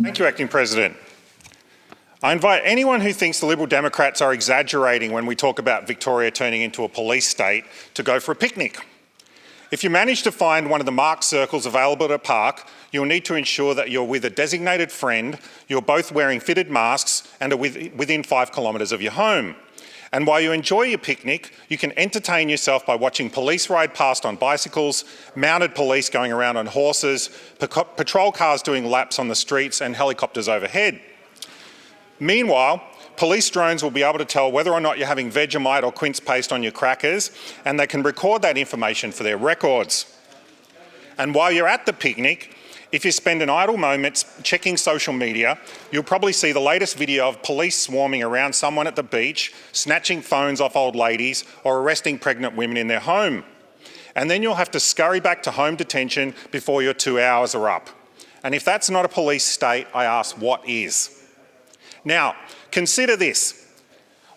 Thank you, Acting President. I invite anyone who thinks the Liberal Democrats are exaggerating when we talk about Victoria turning into a police state to go for a picnic. If you manage to find one of the marked circles available at a park, you'll need to ensure that you're with a designated friend, you're both wearing fitted masks and are within 5 kilometres of your home. And while you enjoy your picnic, you can entertain yourself by watching police ride past on bicycles, mounted police going around on horses, patrol cars doing laps on the streets and helicopters overhead. Meanwhile, police drones will be able to tell whether or not you're having Vegemite or quince paste on your crackers, and they can record that information for their records. And while you're at the picnic, if you spend an idle moment checking social media, you'll probably see the latest video of police swarming around someone at the beach, snatching phones off old ladies or arresting pregnant women in their home. And then you'll have to scurry back to home detention before your 2 hours are up. And if that's not a police state, I ask, what is? Now, consider this.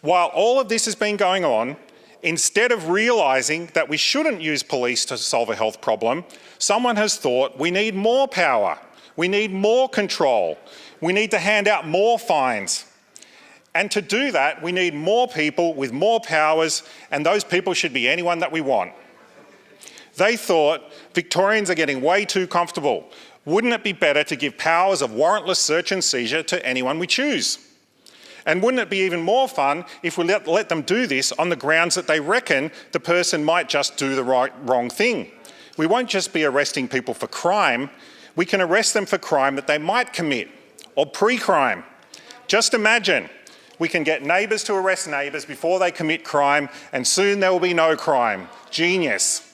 While all of this has been going on, instead of realising that we shouldn't use police to solve a health problem, someone has thought we need more power, we need more control, we need to hand out more fines. And to do that, we need more people with more powers, and those people should be anyone that we want. They thought Victorians are getting way too comfortable. Wouldn't it be better to give powers of warrantless search and seizure to anyone we choose? And wouldn't it be even more fun if we let them do this on the grounds that they reckon the person might just do the wrong thing? We won't just be arresting people for crime, we can arrest them for crime that they might commit, or pre-crime. Just imagine, we can get neighbours to arrest neighbours before they commit crime, and soon there will be no crime. Genius.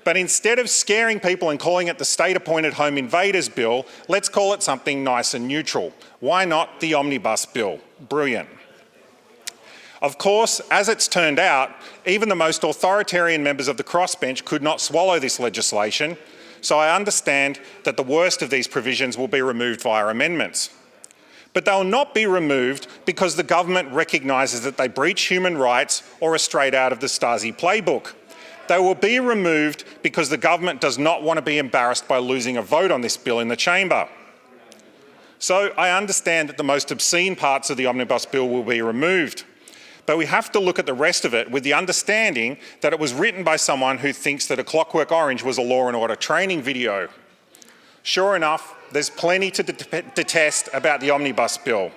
But instead of scaring people and calling it the State-Appointed Home Invaders Bill, let's call it something nice and neutral. Why not the Omnibus Bill? Brilliant. Of course, as it's turned out, even the most authoritarian members of the crossbench could not swallow this legislation, so I understand that the worst of these provisions will be removed via amendments. But they'll not be removed because the government recognises that they breach human rights or are straight out of the Stasi playbook. They will be removed because the government does not want to be embarrassed by losing a vote on this bill in the chamber. So I understand that the most obscene parts of the Omnibus Bill will be removed, but we have to look at the rest of it with the understanding that it was written by someone who thinks that A Clockwork Orange was a Law and Order training video. Sure enough, there's plenty to detest about the Omnibus Bill.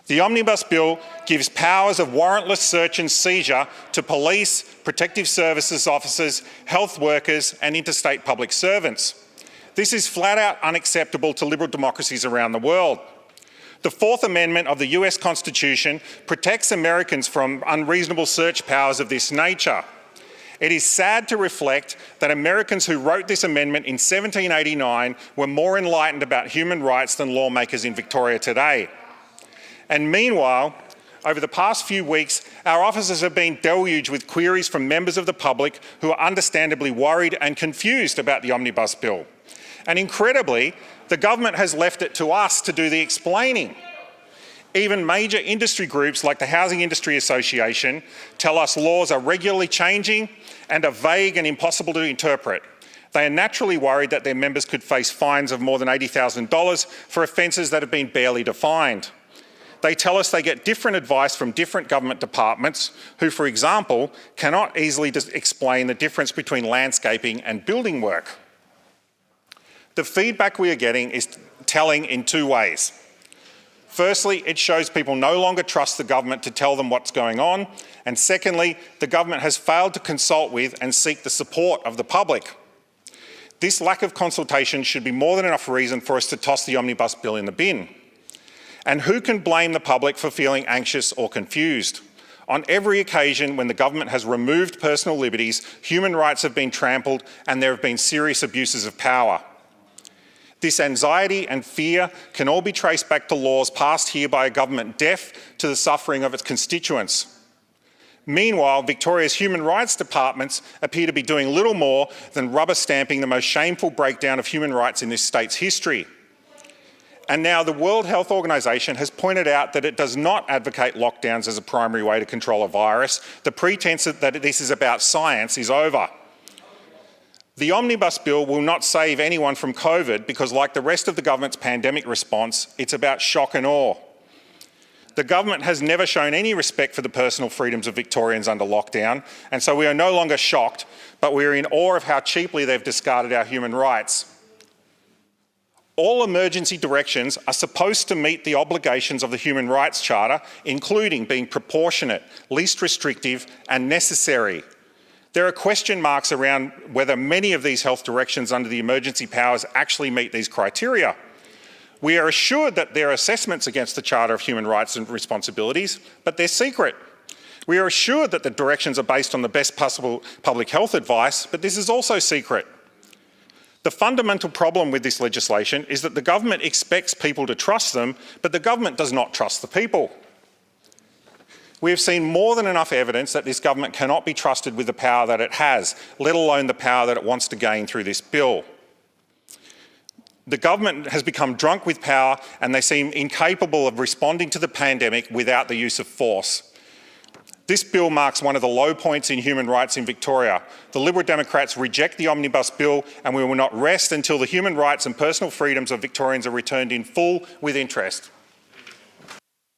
The Omnibus Bill gives powers of warrantless search and seizure to police, protective services officers, health workers and interstate public servants. This is flat out unacceptable to liberal democracies around the world. The Fourth Amendment of the US Constitution protects Americans from unreasonable search powers of this nature. It is sad to reflect that Americans who wrote this amendment in 1789 were more enlightened about human rights than lawmakers in Victoria today. And meanwhile, over the past few weeks, our officers have been deluged with queries from members of the public who are understandably worried and confused about the Omnibus Bill. And incredibly, the government has left it to us to do the explaining. Even major industry groups like the Housing Industry Association tell us laws are regularly changing and are vague and impossible to interpret. They are naturally worried that their members could face fines of more than $80,000 for offences that have been barely defined. They tell us they get different advice from different government departments who, for example, cannot easily explain the difference between landscaping and building work. The feedback we are getting is telling in two ways. Firstly, it shows people no longer trust the government to tell them what's going on, and secondly, the government has failed to consult with and seek the support of the public. This lack of consultation should be more than enough reason for us to toss the Omnibus Bill in the bin. And who can blame the public for feeling anxious or confused? On every occasion when the government has removed personal liberties, human rights have been trampled and there have been serious abuses of power. This anxiety and fear can all be traced back to laws passed here by a government deaf to the suffering of its constituents. Meanwhile, Victoria's human rights departments appear to be doing little more than rubber stamping the most shameful breakdown of human rights in this state's history. And now the World Health Organization has pointed out that it does not advocate lockdowns as a primary way to control a virus. The pretense that this is about science is over. The Omnibus Bill will not save anyone from COVID because, like the rest of the government's pandemic response, it's about shock and awe. The government has never shown any respect for the personal freedoms of Victorians under lockdown, and so we are no longer shocked, but we are in awe of how cheaply they've discarded our human rights. All emergency directions are supposed to meet the obligations of the Human Rights Charter, including being proportionate, least restrictive and necessary. There are question marks around whether many of these health directions under the emergency powers actually meet these criteria. We are assured that there are assessments against the Charter of Human Rights and Responsibilities, but they're secret. We are assured that the directions are based on the best possible public health advice, but this is also secret. The fundamental problem with this legislation is that the government expects people to trust them, but the government does not trust the people. We have seen more than enough evidence that this government cannot be trusted with the power that it has, let alone the power that it wants to gain through this bill. The government has become drunk with power and they seem incapable of responding to the pandemic without the use of force. This bill marks one of the low points in human rights in Victoria. The Liberal Democrats reject the Omnibus Bill and we will not rest until the human rights and personal freedoms of Victorians are returned in full with interest.